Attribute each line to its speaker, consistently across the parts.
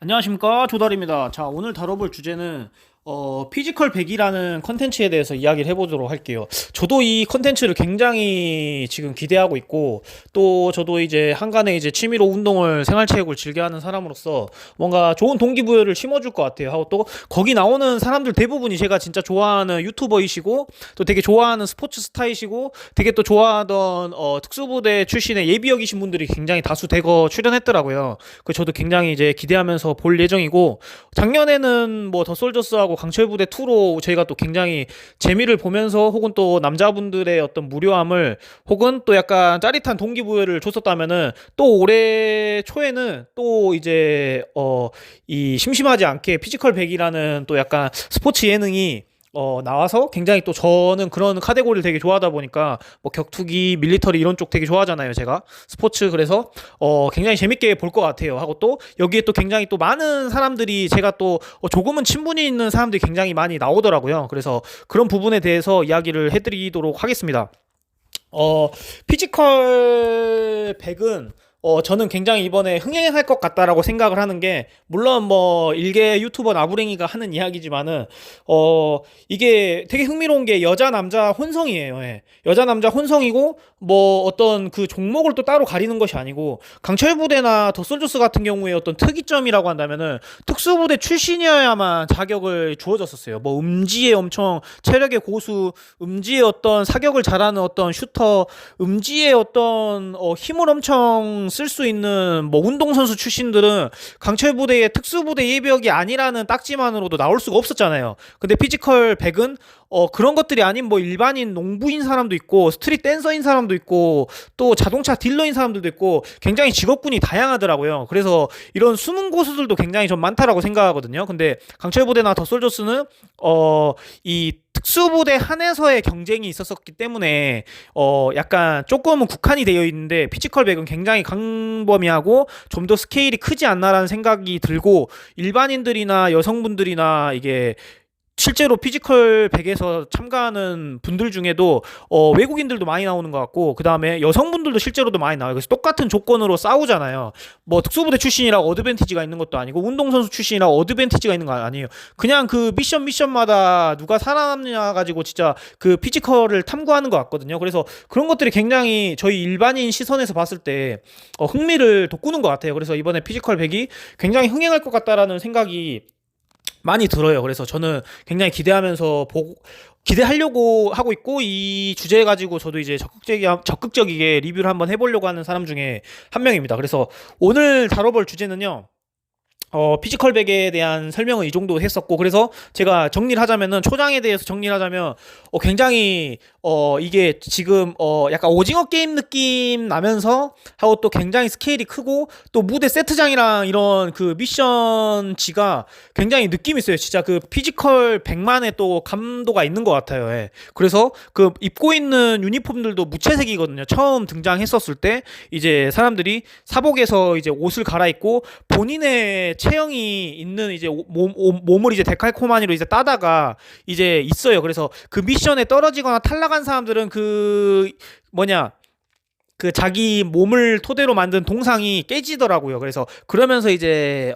Speaker 1: 안녕하십니까, 조달입니다. 자, 오늘 다뤄볼 주제는 피지컬 100이라는 컨텐츠에 대해서 이야기를 해보도록 할게요. 저도 이 컨텐츠를 굉장히 지금 기대하고 있고, 또 저도 이제 한간에 이제 취미로 운동을, 생활체육을 즐겨하는 사람으로서 뭔가 좋은 동기부여를 심어줄 것 같아요. 하고 또 거기 나오는 사람들 대부분이 제가 진짜 좋아하는 유튜버이시고, 또 되게 좋아하는 스포츠 스타이시고, 되게 또 좋아하던 특수부대 출신의 예비역이신 분들이 굉장히 다수 대거 출연했더라고요. 그 저도 굉장히 이제 기대하면서 볼 예정이고, 작년에는 뭐 더 솔저스하고 강철부대 2로 저희가 또 굉장히 재미를 보면서 혹은 또 남자분들의 어떤 무료함을 혹은 또 약간 짜릿한 동기부여를 줬었다면은, 또 올해 초에는 또 이제 이 심심하지 않게 피지컬 100이라는 또 약간 스포츠 예능이 나와서 굉장히 또 저는 그런 카테고리를 되게 좋아하다 보니까 뭐 격투기, 밀리터리 이런 쪽 되게 좋아하잖아요, 제가. 스포츠. 그래서 굉장히 재밌게 볼 것 같아요. 하고 또 여기에 또 굉장히 또 많은 사람들이 제가 또 조금은 친분이 있는 사람들이 굉장히 많이 나오더라고요. 그래서 그런 부분에 대해서 이야기를 해드리도록 하겠습니다. 피지컬 100은 저는 굉장히 이번에 흥행할 것 같다라고 생각을 하는 게, 물론 뭐 일개 유튜버 나부랭이가 하는 이야기지만은 이게 되게 흥미로운 게 여자 남자 혼성이에요. 예. 여자 남자 혼성이고, 뭐 어떤 그 종목을 또 따로 가리는 것이 아니고, 강철부대나 더솔저스 같은 경우에 어떤 특이점이라고 한다면은 특수부대 출신이어야만 자격을 주어졌었어요. 뭐 음지에 엄청 체력의 고수, 음지에 어떤 사격을 잘하는 어떤 슈터, 음지에 어떤 힘을 엄청 쓸 수 있는 뭐 운동선수 출신들은 강철부대의 특수부대 예비역이 아니라는 딱지만으로도 나올 수가 없었잖아요. 근데 피지컬 100은 그런 것들이 아닌 뭐 일반인 농부인 사람도 있고, 스트릿 댄서인 사람도 있고, 또 자동차 딜러인 사람들도 있고, 굉장히 직업군이 다양하더라고요. 그래서 이런 숨은 고수들도 굉장히 좀 많다라고 생각하거든요. 근데 강철부대나 더솔저스는 이 특수부대 한에서의 경쟁이 있었었기 때문에 약간 조금은 국한이 되어 있는데, 피지컬 100은 굉장히 강범위하고 좀 더 스케일이 크지 않나라는 생각이 들고, 일반인들이나 여성분들이나 이게 실제로 피지컬 100에서 참가하는 분들 중에도 외국인들도 많이 나오는 것 같고, 그 다음에 여성분들도 실제로도 많이 나와요. 그래서 똑같은 조건으로 싸우잖아요. 뭐 특수부대 출신이라고 어드밴티지가 있는 것도 아니고, 운동선수 출신이라고 어드밴티지가 있는 거 아니에요. 그냥 그 미션마다 누가 살아남냐 가지고 진짜 그 피지컬을 탐구하는 것 같거든요. 그래서 그런 것들이 굉장히 저희 일반인 시선에서 봤을 때 흥미를 돋구는 것 같아요. 그래서 이번에 피지컬 100이 굉장히 흥행할 것 같다라는 생각이 많이 들어요. 그래서 저는 굉장히 기대하려고 하고 있고, 이 주제 가지고 저도 이제 적극적이게 리뷰를 한번 해보려고 하는 사람 중에 한 명입니다. 그래서 오늘 다뤄볼 주제는요, 피지컬 100에 대한 설명은 이 정도 했었고, 그래서 제가 정리를 하자면은, 초장에 대해서 정리를 하자면, 굉장히, 이게 지금, 약간 오징어 게임 느낌 나면서, 하고 또 굉장히 스케일이 크고, 또 무대 세트장이랑 이런 그 미션지가 굉장히 느낌이 있어요. 진짜 그 피지컬 100만의 또 감도가 있는 것 같아요. 예. 그래서 그 입고 있는 유니폼들도 무채색이거든요. 처음 등장했었을 때, 이제 사람들이 사복에서 이제 옷을 갈아입고, 본인의 체형이 있는 이제 몸을 이제 데칼코마니로 이제 따다가 이제 있어요. 그래서 그 미션에 떨어지거나 탈락한 사람들은 그 뭐냐, 그 자기 몸을 토대로 만든 동상이 깨지더라고요. 그래서 그러면서 이제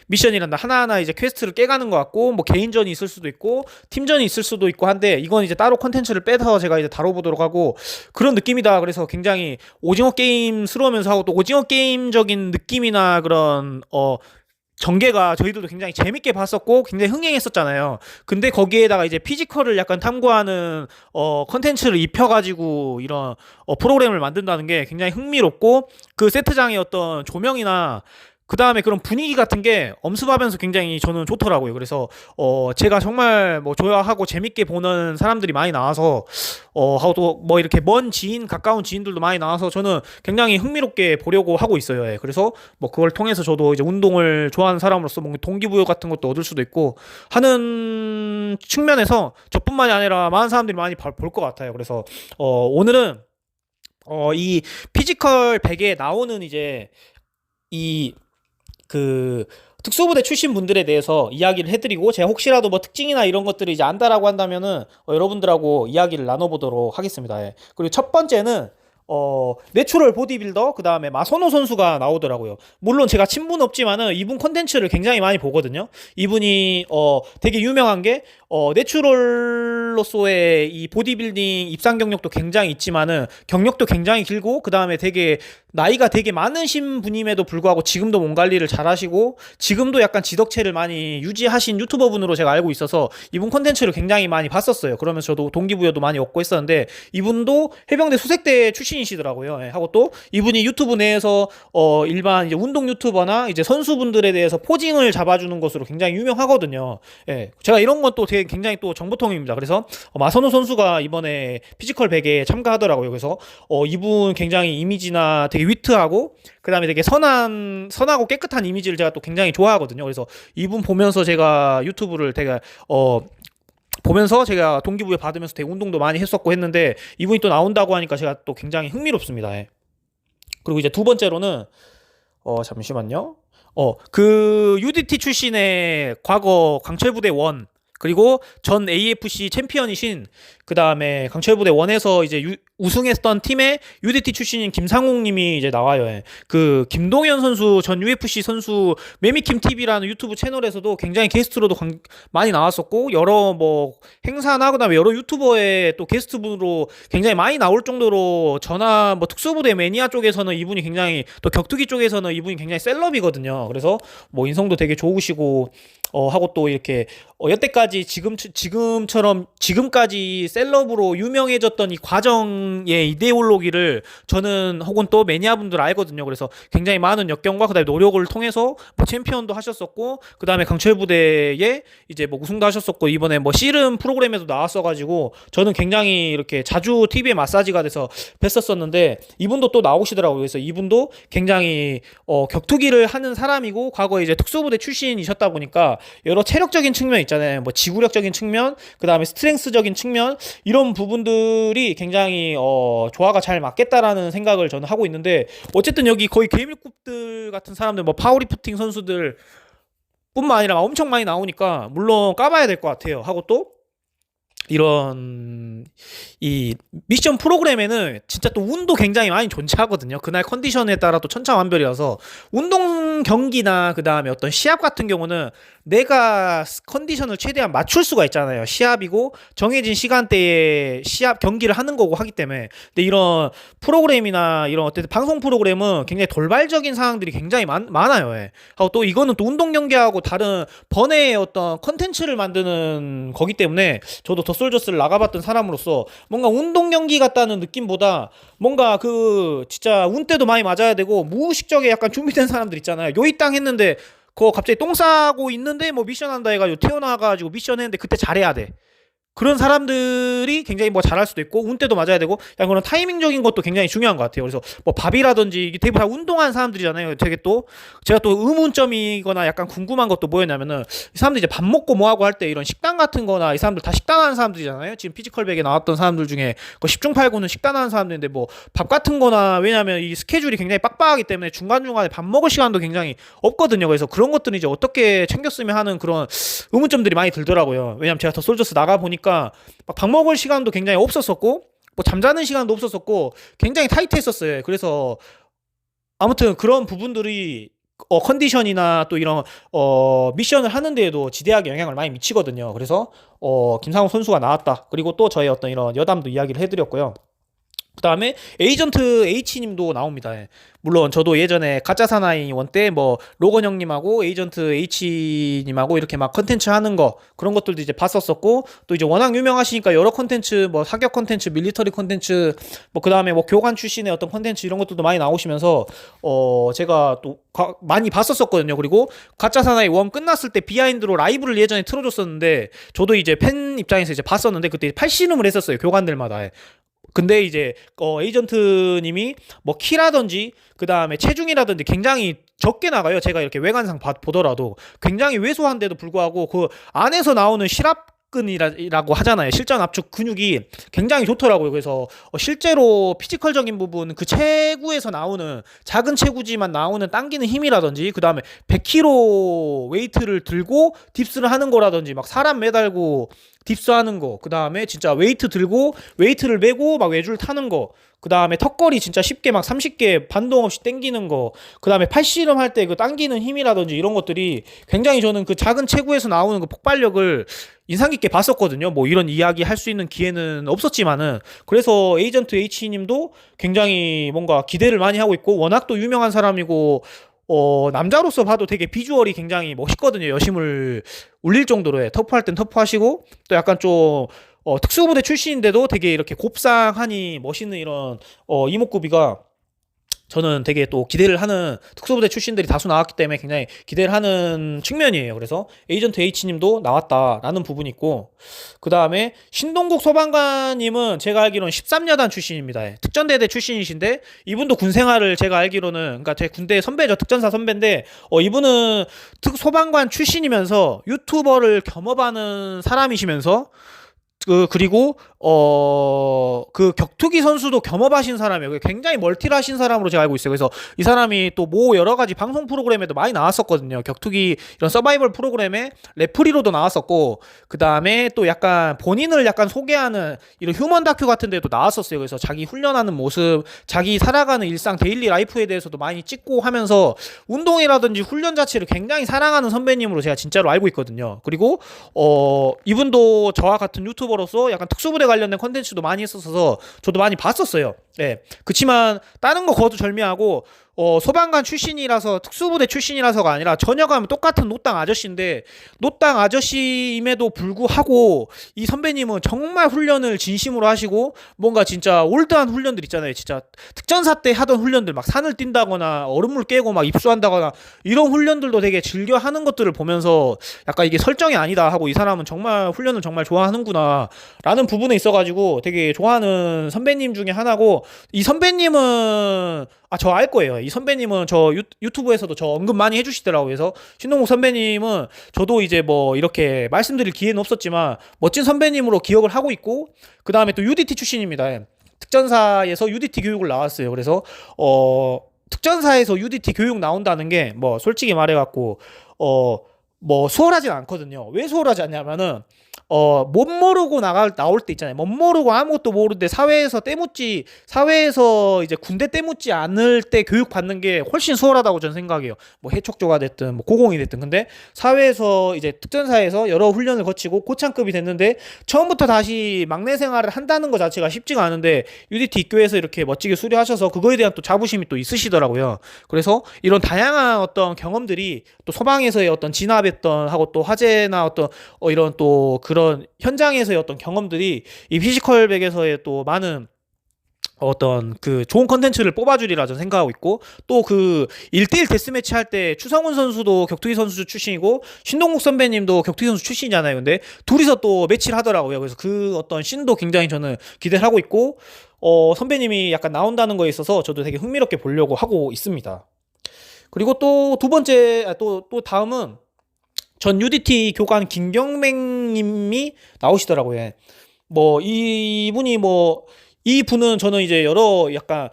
Speaker 1: 미션이란다, 하나하나 이제 퀘스트를 깨가는 것 같고, 뭐 개인전이 있을 수도 있고 팀전이 있을 수도 있고 한데, 이건 이제 따로 컨텐츠를 빼서 제가 이제 다뤄보도록 하고, 그런 느낌이다. 그래서 굉장히 오징어 게임스러우면서 하고, 또 오징어 게임적인 느낌이나 그런 전개가 저희들도 굉장히 재밌게 봤었고 굉장히 흥행했었잖아요. 근데 거기에다가 이제 피지컬을 약간 탐구하는 컨텐츠를 입혀가지고 이런 프로그램을 만든다는 게 굉장히 흥미롭고, 그 세트장의 어떤 조명이나 그 다음에 그런 분위기 같은 게 엄습하면서 굉장히 저는 좋더라고요. 그래서 제가 정말 뭐 좋아하고 재밌게 보는 사람들이 많이 나와서 하고 또 뭐 이렇게 먼 지인, 가까운 지인들도 많이 나와서 저는 굉장히 흥미롭게 보려고 하고 있어요. 예. 그래서 뭐 그걸 통해서 저도 이제 운동을 좋아하는 사람으로서 뭔가 동기부여 같은 것도 얻을 수도 있고 하는 측면에서, 저뿐만이 아니라 많은 사람들이 많이 볼 것 같아요. 그래서 오늘은 이 피지컬 100에 나오는 이제 이 그 특수부대 출신 분들에 대해서 이야기를 해드리고, 제가 혹시라도 뭐 특징이나 이런 것들을 이제 안다라고 한다면은 여러분들하고 이야기를 나눠보도록 하겠습니다. 예. 그리고 첫 번째는 내추럴 보디빌더 그다음에 마선호 선수가 나오더라고요. 물론 제가 친분 없지만은 이분 콘텐츠를 굉장히 많이 보거든요. 이분이 되게 유명한 게 내추럴로서의 이 보디빌딩 입상 경력도 굉장히 있지만은 경력도 굉장히 길고 그다음에 되게 나이가 되게 많으신 분임에도 불구하고 지금도 몸 관리를 잘 하시고 지금도 약간 지덕체를 많이 유지하신 유튜버 분으로 제가 알고 있어서 이분 콘텐츠를 굉장히 많이 봤었어요. 그러면서 저도 동기부여도 많이 얻고 했었는데 이분도 해병대 수색대 출신이시더라고요. 예, 하고 또 이분이 유튜브 내에서 일반 이제 운동 유튜버나 이제 선수분들에 대해서 포징을 잡아주는 것으로 굉장히 유명하거든요. 예, 제가 이런 건 또 되게 굉장히 또 정보통입니다. 그래서 마선호 선수가 이번에 피지컬 100에 참가하더라고요. 그래서 이분 굉장히 이미지나 되게 위트하고 그다음에 되게 선하고 깨끗한 이미지를 제가 또 굉장히 좋아하거든요. 그래서 이분 보면서 제가 유튜브를 되게 보면서 제가 동기부여 받으면서 되게 운동도 많이 했었고 했는데 이분이 또 나온다고 하니까 제가 또 굉장히 흥미롭습니다. 예. 그리고 이제 두 번째로는 잠시만요. 그 UDT 출신의 과거 강철부대 원 그리고 전 AFC 챔피언이신 그 다음에 강철부대 원에서 이제 우승했던 팀의 UDT 출신인 김상욱 님이 이제 나와요. 예. 그 김동현 선수 전 UFC 선수 매미킴 TV라는 유튜브 채널에서도 굉장히 게스트로도 많이 나왔었고 여러 뭐 행사나 그다음에 여러 유튜버의 또 게스트분으로 굉장히 많이 나올 정도로 전화 뭐 특수부대 매니아 쪽에서는 이분이 굉장히 또 격투기 쪽에서는 이분이 굉장히 셀럽이거든요. 그래서 뭐 인성도 되게 좋으시고 하고 또 이렇게 여태까지 지금까지 셀럽으로 유명해졌던 이 과정의 이데올로기를 저는 혹은 또 매니아분들 알거든요. 그래서 굉장히 많은 역경과 그다음에 노력을 통해서 뭐 챔피언도 하셨었고 그다음에 강철부대에 이제 뭐 우승도 하셨었고 이번에 뭐 씨름 프로그램에도 나왔어가지고 저는 굉장히 이렇게 자주 TV에 마사지가 돼서 뵀었었는데 이분도 또 나오시더라고요. 그래서 이분도 굉장히 격투기를 하는 사람이고 과거에 이제 특수부대 출신이셨다 보니까 여러 체력적인 측면 있잖아요. 뭐 지구력적인 측면, 그 다음에 스트렝스적인 측면 이런 부분들이 굉장히 조화가 잘 맞겠다라는 생각을 저는 하고 있는데 어쨌든 여기 거의 개밀급들 같은 사람들 뭐 파워리프팅 선수들 뿐만 아니라 엄청 많이 나오니까 물론 까봐야 될 것 같아요. 하고 또 이런 이 미션 프로그램에는 진짜 또 운도 굉장히 많이 존재하거든요. 그날 컨디션에 따라 또 천차만별이라서 운동 경기나 그 다음에 어떤 시합 같은 경우는 내가 컨디션을 최대한 맞출 수가 있잖아요. 시합이고 정해진 시간대에 시합 경기를 하는 거고 하기 때문에. 근데 이런 프로그램이나 이런 어쨌든 방송 프로그램은 굉장히 돌발적인 상황들이 굉장히 많아요. 예. 하고 또 이거는 또 운동 경기하고 다른 번외의 어떤 컨텐츠를 만드는 거기 때문에 저도 더솔저스를 나가봤던 사람으로서 뭔가 운동 경기 같다는 느낌보다 뭔가 그 진짜 운때도 많이 맞아야 되고 무의식적에 약간 준비된 사람들 있잖아요. 요이 땅 했는데 그거 갑자기 똥 싸고 있는데 뭐 미션 한다 해가지고 튀어나와가지고 미션 했는데 그때 잘해야 돼. 그런 사람들이 굉장히 뭐 잘할 수도 있고 운때도 맞아야 되고 약간 그런 타이밍적인 것도 굉장히 중요한 것 같아요. 그래서 뭐 밥이라든지 이게 되게 다 운동하는 사람들이잖아요. 되게 또 제가 또 의문점이거나 약간 궁금한 것도 뭐였냐면은 이 사람들이 이제 밥 먹고 뭐 하고 할 때 이런 식단 같은 거나 이 사람들 다 식단하는 사람들이잖아요. 지금 피지컬백에 나왔던 사람들 중에 그 10중 8구는 식단하는 사람들인데 뭐 밥 같은 거나 왜냐면 이 스케줄이 굉장히 빡빡하기 때문에 중간중간에 밥 먹을 시간도 굉장히 없거든요. 그래서 그런 것들은 이제 어떻게 챙겼으면 하는 그런 의문점들이 많이 들더라고요. 왜냐면 제가 더 솔저스 나가 보니까 밥 먹을 시간도 굉장히 없었었고 뭐 잠자는 시간도 없었었고 굉장히 타이트했었어요. 그래서 아무튼 그런 부분들이 컨디션이나 또 이런 미션을 하는 데에도 지대하게 영향을 많이 미치거든요. 그래서 김상욱 선수가 나왔다. 그리고 또 저의 어떤 이런 여담도 이야기를 해드렸고요. 그 다음에 에이전트 H님도 나옵니다. 예. 물론 저도 예전에 가짜사나이 원 때 뭐 로건 형님하고 에이전트 H님하고 이렇게 막 컨텐츠 하는 거 그런 것들도 이제 봤었었고 또 이제 워낙 유명하시니까 여러 컨텐츠 뭐 사격 컨텐츠 밀리터리 컨텐츠 뭐 그 다음에 뭐 교관 출신의 어떤 컨텐츠 이런 것들도 많이 나오시면서 제가 또 많이 봤었었거든요. 그리고 가짜사나이 원 끝났을 때 비하인드로 라이브를 예전에 틀어줬었는데 저도 이제 팬 입장에서 이제 봤었는데 그때 팔씨름을 했었어요. 교관들마다. 근데 이제 에이전트님이 뭐 키라든지 그 다음에 체중이라든지 굉장히 적게 나가요. 제가 이렇게 외관상 보더라도 굉장히 왜소한데도 불구하고 그 안에서 나오는 실압 압근이라고 하잖아요. 실전 압축 근육이 굉장히 좋더라고요. 그래서 실제로 피지컬적인 부분, 그 체구에서 나오는 작은 체구지만 나오는 당기는 힘이라든지, 그 다음에 100kg 웨이트를 들고 딥스를 하는 거라든지, 막 사람 매달고 딥스 하는 거, 그 다음에 진짜 웨이트 들고 웨이트를 메고 막 외줄 타는 거, 그 다음에 턱걸이 진짜 쉽게 막 30개 반동 없이 당기는 거, 그 다음에 팔씨름 할 때 그 당기는 힘이라든지 이런 것들이 굉장히 저는 그 작은 체구에서 나오는 그 폭발력을 인상 깊게 봤었거든요. 뭐 이런 이야기 할 수 있는 기회는 없었지만은, 그래서 에이전트 H님도 굉장히 뭔가 기대를 많이 하고 있고, 워낙 또 유명한 사람이고, 남자로서 봐도 되게 비주얼이 굉장히 멋있거든요. 여심을 울릴 정도로 해. 터프할 땐 터프하시고, 또 약간 좀 특수부대 출신인데도 되게 이렇게 곱상하니 멋있는 이런 이목구비가, 저는 되게 또 기대를 하는, 특수부대 출신들이 다수 나왔기 때문에 굉장히 기대를 하는 측면이에요. 그래서 에이전트 H님도 나왔다라는 부분이 있고, 그 다음에 신동국 소방관님은 제가 알기로는 13여단 출신입니다. 특전대대 출신이신데, 이분도 군 생활을 제가 알기로는, 그러니까 제 군대 선배죠. 특전사 선배인데, 이분은 소방관 출신이면서 유튜버를 겸업하는 사람이시면서, 그리고 그 격투기 선수도 겸업하신 사람이에요. 굉장히 멀티를 하신 사람으로 제가 알고 있어요. 그래서 이 사람이 또 뭐 여러 가지 방송 프로그램에도 많이 나왔었거든요. 격투기 이런 서바이벌 프로그램에 레프리로도 나왔었고, 그 다음에 또 약간 본인을 약간 소개하는 이런 휴먼 다큐 같은 데도 나왔었어요. 그래서 자기 훈련하는 모습, 자기 살아가는 일상, 데일리 라이프에 대해서도 많이 찍고 하면서 운동이라든지 훈련 자체를 굉장히 사랑하는 선배님으로 제가 진짜로 알고 있거든요. 그리고 이분도 저와 같은 유튜버로서 약간 특수부대 관련된 컨텐츠도 많이 했었어서 저도 많이 봤었어요. 네. 그치만 다른 거 거두절미하고, 소방관 출신이라서, 특수부대 출신이라서가 아니라 전역하면 똑같은 노땅 아저씨인데, 노땅 아저씨임에도 불구하고 이 선배님은 정말 훈련을 진심으로 하시고, 뭔가 진짜 올드한 훈련들 있잖아요. 진짜 특전사 때 하던 훈련들, 막 산을 뛴다거나 얼음물 깨고 막 입수한다거나 이런 훈련들도 되게 즐겨 하는 것들을 보면서 약간 이게 설정이 아니다 하고, 이 사람은 정말 훈련을 정말 좋아하는구나 라는 부분에 있어가지고 되게 좋아하는 선배님 중에 하나고, 이 선배님은 저 알 거예요. 이 선배님은 저 유튜브에서도 저 언급 많이 해주시더라고요. 그래서 신동국 선배님은 저도 이제 뭐 이렇게 말씀드릴 기회는 없었지만 멋진 선배님으로 기억을 하고 있고, 그 다음에 또 UDT 출신입니다. 특전사에서 UDT 교육을 나왔어요. 그래서 특전사에서 UDT 교육 나온다는 게 뭐 솔직히 말해갖고 뭐 수월하진 않거든요. 왜 수월하지 않냐면은 못 모르고 나올 때 있잖아요. 못 모르고 아무것도 모르는데 사회에서 이제 군대 때묻지 않을 때 교육받는 게 훨씬 수월하다고 저는 생각해요. 뭐 해촉조가 됐든 뭐 고공이 됐든. 근데 사회에서 이제 특전사에서 여러 훈련을 거치고 고창급이 됐는데 처음부터 다시 막내 생활을 한다는 것 자체가 쉽지가 않은데, UDT 입교에서 이렇게 멋지게 수료하셔서 그거에 대한 또 자부심이 또 있으시더라고요. 그래서 이런 다양한 어떤 경험들이 또 소방에서의 어떤 진압했던 하고 또 화재나 어떤 이런 또 그런 현장에서의 어떤 경험들이 이 피지컬백에서의 또 많은 어떤 그 좋은 컨텐츠를 뽑아주리라 저는 생각하고 있고, 또 그 1대1 데스매치 할 때 추성훈 선수도 격투기 선수 출신이고 신동국 선배님도 격투기 선수 출신이잖아요. 근데 둘이서 또 매치를 하더라고요. 그래서 그 어떤 씬도 굉장히 저는 기대를 하고 있고, 선배님이 약간 나온다는 거에 있어서 저도 되게 흥미롭게 보려고 하고 있습니다. 그리고 또 두 번째, 또 다음은 전 UDT 교관 김경맹님이 나오시더라고요. 뭐 이분이 이 분은 저는 이제 여러 약간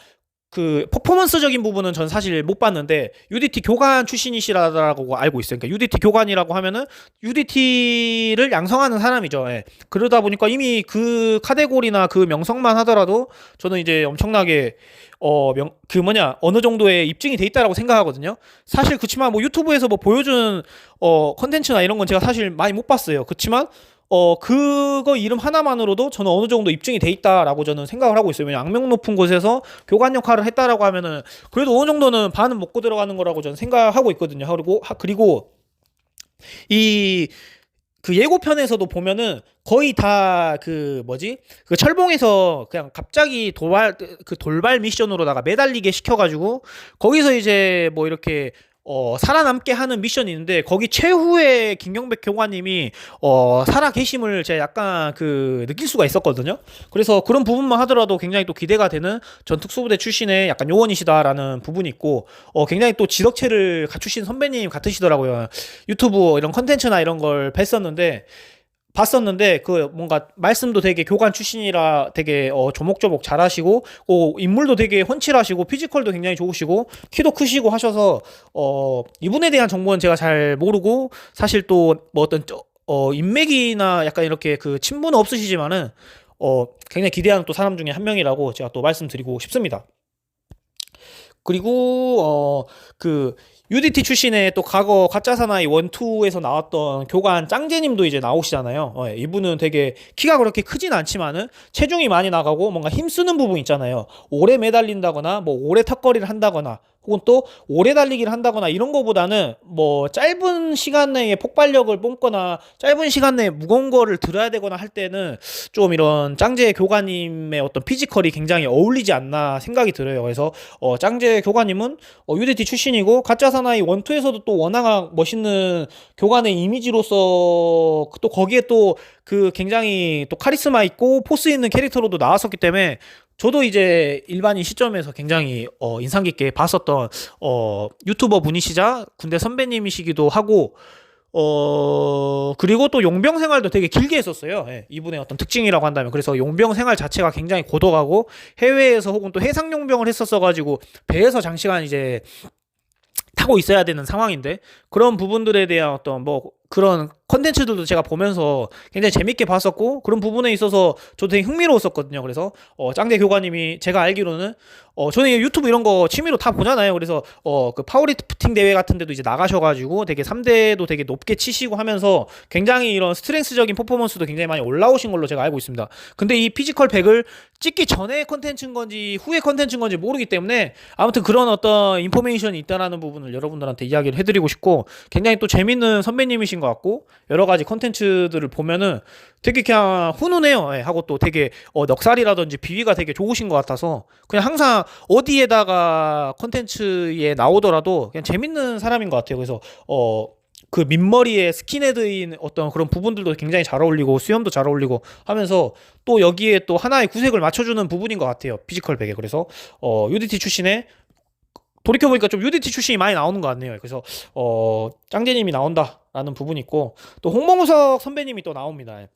Speaker 1: 그 퍼포먼스적인 부분은 전 사실 못 봤는데 UDT 교관 출신이시라고 알고 있어요. 그러니까 UDT 교관이라고 하면은 UDT를 양성하는 사람이죠. 예. 그러다 보니까 이미 그 카테고리나 그 명성만 하더라도 저는 이제 엄청나게 어느 정도의 입증이 돼 있다라고 생각하거든요. 사실 그치만 뭐 유튜브에서 뭐 보여준 컨텐츠나 이런 건 제가 사실 많이 못 봤어요. 그치만 그거 이름 하나만으로도 저는 어느 정도 입증이 돼 있다라고 저는 생각을 하고 있어요. 왜냐면 악명 높은 곳에서 교관 역할을 했다라고 하면은 그래도 어느 정도는 반은 먹고 들어가는 거라고 저는 생각하고 있거든요. 그리고 이 그 예고편에서도 보면은 거의 다 그 철봉에서 그냥 갑자기 돌발 미션으로다가 매달리게 시켜가지고 거기서 이제 뭐 이렇게 살아남게 하는 미션이 있는데, 거기 최후의 김경백 교관님이 살아 계심을 제가 약간 느낄 수가 있었거든요. 그래서 그런 부분만 하더라도 굉장히 또 기대가 되는 전 특수부대 출신의 약간 요원이시다라는 부분이 있고, 굉장히 또 지덕체를 갖추신 선배님 같으시더라고요. 유튜브 이런 컨텐츠나 이런 걸 뵀었는데 봤었는데 그 뭔가 말씀도 되게 교관 출신이라 되게 조목조목 잘하시고 인물도 되게 훤칠하시고 피지컬도 굉장히 좋으시고 키도 크시고 하셔서 이분에 대한 정보는 제가 잘 모르고 사실 또 뭐 어떤 인맥이나 약간 이렇게 그 친분은 없으시지만은 굉장히 기대하는 또 사람 중에 한 명이라고 제가 또 말씀드리고 싶습니다. 그리고 그 UDT 출신의 또 과거 가짜사나이 1, 2에서 나왔던 교관 짱제님도 이제 나오시잖아요. 이분은 되게 키가 그렇게 크진 않지만은 체중이 많이 나가고 뭔가 힘쓰는 부분 있잖아요. 오래 매달린다거나 뭐 오래 턱걸이를 한다거나 혹은 또 오래 달리기를 한다거나 이런 거보다는 뭐 짧은 시간 내에 폭발력을 뽐거나 짧은 시간 내에 무거운 거를 들어야 되거나 할 때는 좀 이런 짱제 교관님의 어떤 피지컬이 굉장히 어울리지 않나 생각이 들어요. 그래서 짱제 교관님은 UDT 출신이고 가짜 사나이 1, 2에서도 또 워낙 멋있는 교관의 이미지로서 또 거기에 또 그 굉장히 또 카리스마 있고 포스 있는 캐릭터로도 나왔었기 때문에 저도 이제 일반인 시점에서 굉장히 인상 깊게 봤었던 유튜버 분이시자 군대 선배님이시기도 하고 그리고 또 용병 생활도 되게 길게 했었어요. 예, 이분의 어떤 특징이라고 한다면. 그래서 용병 생활 자체가 굉장히 고독하고 해외에서 혹은 또 해상 용병을 했었어가지고 배에서 장시간 이제 타고 있어야 되는 상황인데 그런 부분들에 대한 어떤 뭐 그런 컨텐츠들도 제가 보면서 굉장히 재밌게 봤었고 그런 부분에 있어서 저도 되게 흥미로웠었거든요. 그래서 짱대 교관님이 제가 알기로는 저는 유튜브 이런 거 취미로 다 보잖아요. 그래서 그 파워리프팅 대회 같은 데도 이제 나가셔가지고 되게 3대도 되게 높게 치시고 하면서 굉장히 이런 스트렝스적인 퍼포먼스도 굉장히 많이 올라오신 걸로 제가 알고 있습니다. 근데 이 피지컬 100을 찍기 전에 컨텐츠인 건지 후에 컨텐츠인 건지 모르기 때문에 아무튼 그런 어떤 인포메이션이 있다라는 부분을 여러분들한테 이야기를 해드리고 싶고 굉장히 또 재밌는 선배님이신 것 같고 여러 가지 컨텐츠들을 보면은 되게 그냥 훈훈해요. 예, 하고 또 되게 넉살이라든지 비위가 되게 좋으신 것 같아서 그냥 항상 어디에다가 컨텐츠에 나오더라도 그냥 재밌는 사람인 것 같아요. 그래서 그 민머리에 스킨헤드인 어떤 그런 부분들도 굉장히 잘 어울리고 수염도 잘 어울리고 하면서 또 여기에 또 하나의 구색을 맞춰주는 부분인 것 같아요. 피지컬 베개. 그래서 UDT 출신의 돌이켜보니까 좀 UDT 출신이 많이 나오는 것 같네요. 그래서 짱제님이 나온다라는 부분이 있고 또 홍범석 선배님이 또 나옵니다.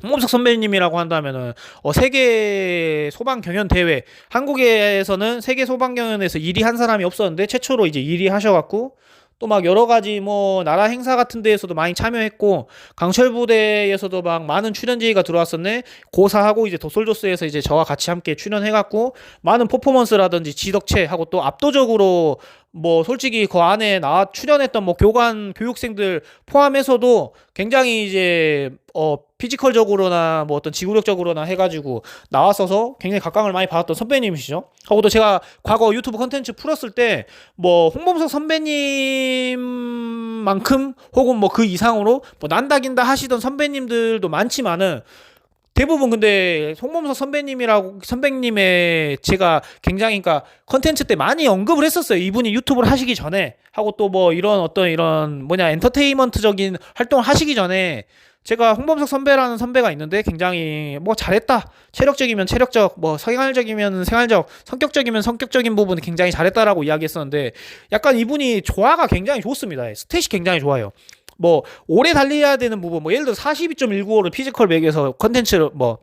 Speaker 1: 홍범석 선배님이라고 한다면은 세계 소방 경연 대회 한국에서는 세계 소방 경연에서 1위 한 사람이 없었는데 최초로 이제 1위 하셔갖고 또 막 여러 가지 뭐 나라 행사 같은 데에서도 많이 참여했고 강철 부대에서도 막 많은 출연 제의가 들어왔었네. 고사하고 이제 도솔조스에서 이제 저와 같이 함께 출연해갖고 많은 퍼포먼스라든지 지덕체하고 또 압도적으로 뭐 솔직히 그 안에 나 출연했던 뭐 교관 교육생들 포함해서도 굉장히 이제 피지컬적으로나 뭐 어떤 지구력적으로나 해가지고 나왔어서 굉장히 각광을 많이 받았던 선배님이시죠. 하고 또 제가 과거 유튜브 컨텐츠 풀었을 때 뭐 홍범석 선배님만큼 혹은 뭐 그 이상으로 뭐 난다긴다 하시던 선배님들도 많지만은 대부분 근데 홍범석 선배님의 제가 굉장히 그러니까 컨텐츠 때 많이 언급을 했었어요. 이분이 유튜브를 하시기 전에 하고 또 뭐 이런 어떤 이런 뭐냐 엔터테인먼트적인 활동을 하시기 전에 제가 홍범석 선배라는 선배가 있는데 굉장히 뭐 잘했다. 체력적이면 체력적, 뭐 생활적이면 생활적, 성격적이면 성격적인 부분이 굉장히 잘했다라고 이야기했었는데 약간 이분이 조화가 굉장히 좋습니다. 스탯이 굉장히 좋아요. 뭐 오래 달려야 되는 부분 뭐 예를 들어 42.195를 피지컬 맥에서 컨텐츠를 뭐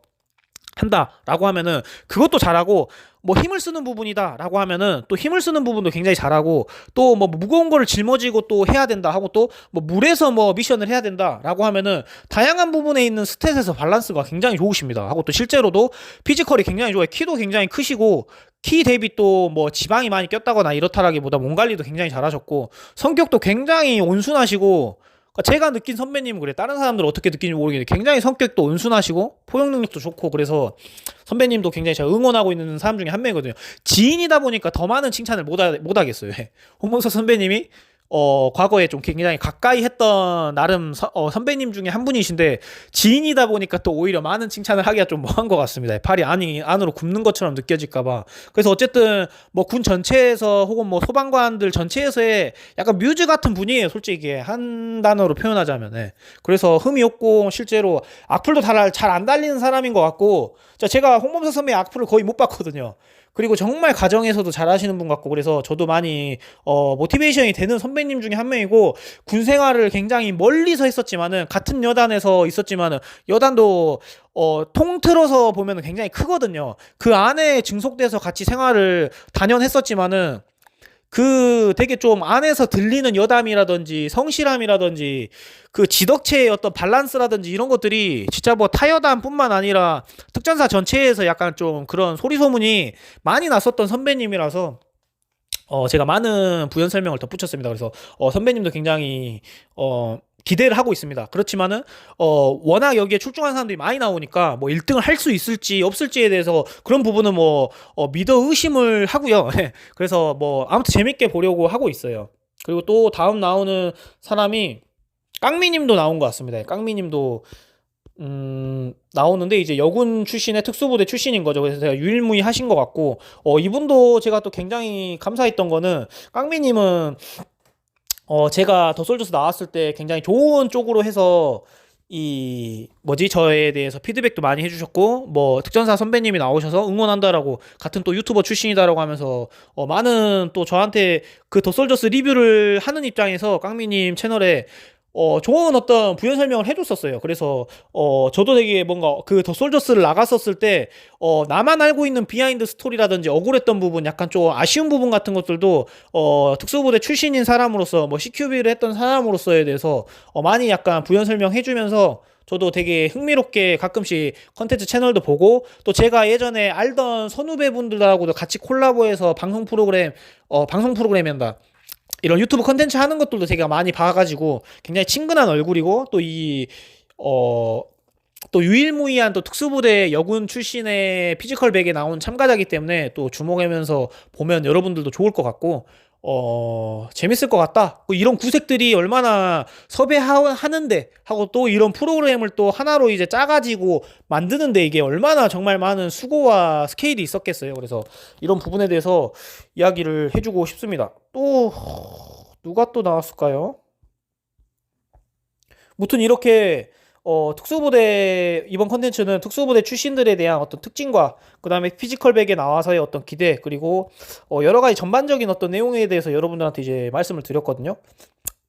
Speaker 1: 한다라고 하면은 그것도 잘하고 뭐 힘을 쓰는 부분이다라고 하면은 또 힘을 쓰는 부분도 굉장히 잘하고 또 뭐 무거운 거를 짊어지고 또 해야 된다 하고 또 뭐 물에서 뭐 미션을 해야 된다라고 하면은 다양한 부분에 있는 스탯에서 밸런스가 굉장히 좋으십니다. 하고 또 실제로도 피지컬이 굉장히 좋아요. 키도 굉장히 크시고 키 대비 또 뭐 지방이 많이 꼈다거나 이렇다라기보다 몸 관리도 굉장히 잘하셨고 성격도 굉장히 온순하시고 제가 느낀 선배님은 그래. 다른 사람들은 어떻게 느끼는지 모르겠는데 굉장히 성격도 온순하시고 포용 능력도 좋고 그래서 선배님도 굉장히 제가 응원하고 있는 사람 중에 한 명이거든요. 지인이다 보니까 더 많은 칭찬을 못 하겠어요. 홍범석 선배님이 과거에 좀 굉장히 가까이 했던 나름 선배님 중에 한 분이신데 지인이다 보니까 또 오히려 많은 칭찬을 하기가 좀 뭐한 것 같습니다. 팔이 안으로 굽는 것처럼 느껴질까봐. 그래서 어쨌든 뭐 군 전체에서 혹은 뭐 소방관들 전체에서의 약간 뮤즈 같은 분이에요. 솔직히 한 단어로 표현하자면. 네. 그래서 흠이 없고 실제로 악플도 잘 안 달리는 사람인 것 같고 제가 홍범석 선배의 악플을 거의 못 봤거든요. 그리고 정말 가정에서도 잘하시는 분 같고, 그래서 저도 많이 모티베이션이 되는 선배님 중에 한 명이고, 군 생활을 굉장히 멀리서 했었지만은, 같은 여단에서 있었지만은, 여단도 통틀어서 보면 굉장히 크거든요. 그 안에 증속돼서 같이 생활을 단연했었지만은, 그 되게 좀 안에서 들리는 여담이라든지 성실함이라든지 그 지덕체의 어떤 밸런스라든지 이런 것들이 진짜 뭐 타여담뿐만 아니라 특전사 전체에서 약간 좀 그런 소리 소문이 많이 났었던 선배님이라서 제가 많은 부연 설명을 덧붙였습니다. 그래서 선배님도 굉장히 기대를 하고 있습니다. 그렇지만은 워낙 여기에 출중한 사람들이 많이 나오니까 뭐 1등을 할 수 있을지 없을지에 대해서 그런 부분은 뭐 믿어 의심을 하고요. 그래서 뭐 아무튼 재밌게 보려고 하고 있어요. 그리고 또 다음 나오는 사람이 깡미님도 나온 것 같습니다. 깡미님도 나오는데 이제 여군 출신의 특수부대 출신인 거죠. 그래서 제가 유일무이하신 것 같고 이분도 제가 또 굉장히 감사했던 거는 깡미님은 제가 더솔저스 나왔을 때 굉장히 좋은 쪽으로 해서 저에 대해서 피드백도 많이 해주셨고, 뭐, 특전사 선배님이 나오셔서 응원한다라고, 같은 또 유튜버 출신이다라고 하면서, 많은 또 저한테 그 더솔저스 리뷰를 하는 입장에서 깡미님 채널에 좋은 어떤 부연 설명을 해줬었어요. 그래서 저도 되게 뭔가 그 더 솔저스를 나갔었을 때 나만 알고 있는 비하인드 스토리라든지 억울했던 부분, 약간 좀 아쉬운 부분 같은 것들도 특수부대 출신인 사람으로서 뭐 CQB를 했던 사람으로서에 대해서 많이 약간 부연 설명해주면서 저도 되게 흥미롭게 가끔씩 컨텐츠 채널도 보고, 또 제가 예전에 알던 선후배분들하고도 같이 콜라보해서 방송 프로그램이란다, 이런 유튜브 컨텐츠 하는 것들도 제가 많이 봐가지고 굉장히 친근한 얼굴이고, 또 유일무이한 또 특수부대 여군 출신의 피지컬 백에 나온 참가자이기 때문에 또 주목하면서 보면 여러분들도 좋을 것 같고, 재밌을 것 같다. 이런 구색들이 얼마나 섭외하는데 하고, 또 이런 프로그램을 또 하나로 이제 짜가지고 만드는데 이게 얼마나 정말 많은 수고와 스케일이 있었겠어요. 그래서 이런 부분에 대해서 이야기를 해주고 싶습니다. 또 누가 또 나왔을까요? 무튼 이렇게 특수부대, 이번 컨텐츠는 특수부대 출신들에 대한 어떤 특징과 그 다음에 피지컬백에 나와서의 어떤 기대, 그리고 여러 가지 전반적인 어떤 내용에 대해서 여러분들한테 이제 말씀을 드렸거든요.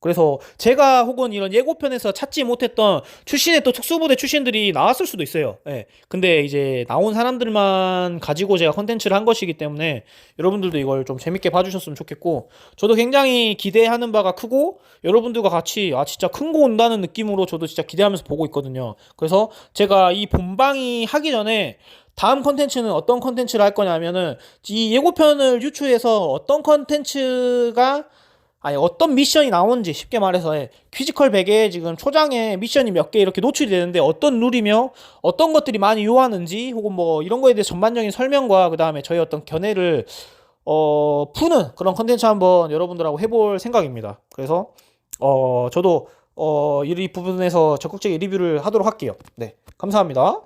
Speaker 1: 그래서 제가 혹은 이런 예고편에서 찾지 못했던 출신의 또 특수부대 출신들이 나왔을 수도 있어요. 예. 근데 이제 나온 사람들만 가지고 제가 컨텐츠를 한 것이기 때문에 여러분들도 이걸 좀 재밌게 봐주셨으면 좋겠고, 저도 굉장히 기대하는 바가 크고, 여러분들과 같이 진짜 큰 거 온다는 느낌으로 저도 진짜 기대하면서 보고 있거든요. 그래서 제가 이 본방이 하기 전에 다음 컨텐츠는 어떤 컨텐츠를 할 거냐면은, 이 예고편을 유추해서 어떤 미션이 나오는지, 쉽게 말해서 피지컬 100에 지금 초장에 미션이 몇 개 이렇게 노출이 되는데 어떤 룰이며 어떤 것들이 많이 요하는지, 혹은 뭐 이런 거에 대해 전반적인 설명과 그 다음에 저희 어떤 견해를 푸는 그런 컨텐츠 한번 여러분들하고 해볼 생각입니다. 그래서 저도 이 부분에서 적극적인 리뷰를 하도록 할게요. 네, 감사합니다.